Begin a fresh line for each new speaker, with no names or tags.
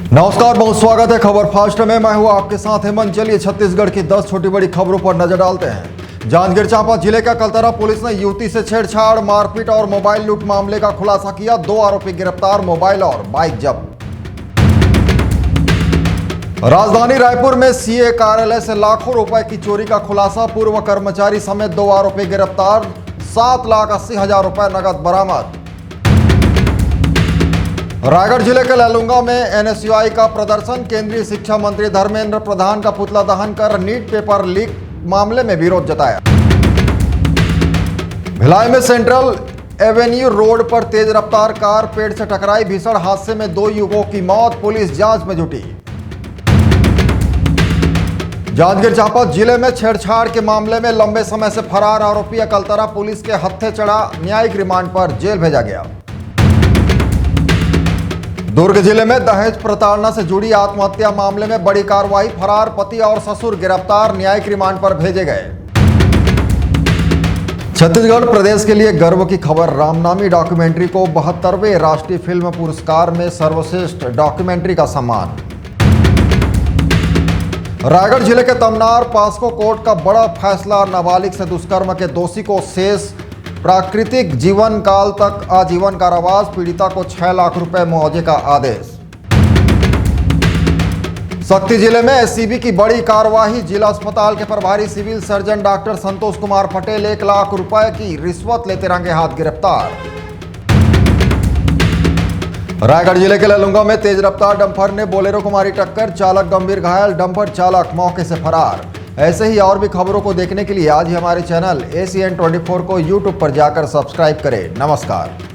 नमस्कार, बहुत स्वागत है खबर फास्ट में। मैं हूं आपके साथ हेमंत। चलिए छत्तीसगढ़ की 10 छोटी बड़ी खबरों पर नजर डालते हैं। जांजगीर चांपा जिले का कलतरा पुलिस ने युवती से छेड़छाड़, मारपीट और मोबाइल लूट मामले का खुलासा किया। 2 आरोपी गिरफ्तार, मोबाइल और बाइक जब्त। राजधानी रायपुर में सीए कार्यालय से लाखों रुपए की चोरी का खुलासा। पूर्व कर्मचारी समेत 2 आरोपी गिरफ्तार, 7,80,000 रुपए नगद बरामद। रायगढ़ जिले के लैलूंगा में एनएसयूआई का प्रदर्शन। केंद्रीय शिक्षा मंत्री धर्मेंद्र प्रधान का पुतला दहन कर नीट पेपर लीक मामले में विरोध जताया। भिलाई में सेंट्रल एवेन्यू रोड पर तेज रफ्तार कार पेड़ से टकराई। भीषण हादसे में 2 युवकों की मौत, पुलिस जांच में जुटी। जांजगीर चांपा जिले में छेड़छाड़ के मामले में लंबे समय से फरार आरोपी अकलतरा पुलिस के हत्थे चढ़ा, न्यायिक रिमांड पर जेल भेजा गया। दुर्ग जिले में दहेज प्रताड़ना से जुड़ी आत्महत्या मामले में बड़ी कार्रवाई। फरार पति और ससुर गिरफ्तार, न्यायिक रिमांड पर भेजे गए। छत्तीसगढ़ प्रदेश के लिए गर्व की खबर। रामनामी डॉक्यूमेंट्री को 72वें राष्ट्रीय फिल्म पुरस्कार में सर्वश्रेष्ठ डॉक्यूमेंट्री का सम्मान। रायगढ़ जिले के तमनार पास्को कोर्ट का बड़ा फैसला। नाबालिग से दुष्कर्म के दोषी को शेष प्राकृतिक जीवन काल तक आजीवन कारावास, पीड़िता को 6 लाख रुपए मुआवजे का आदेश। शक्ति जिले में एससीबी की बड़ी कार्रवाई। जिला अस्पताल के प्रभारी civil surgeon doctor Santosh Kumar Patel 1 lakh रुपए की रिश्वत लेते रंगे हाथ गिरफ्तार। रायगढ़ जिले के लैलूंगा में तेज रफ्तार डंपर ने बोलेरो को मारी टक्कर, चालक गंभीर घायल, डंपर चालक मौके से फरार। ऐसे ही और भी खबरों को देखने के लिए आज ही हमारे चैनल ACN24 को YouTube पर जाकर सब्सक्राइब करें। नमस्कार।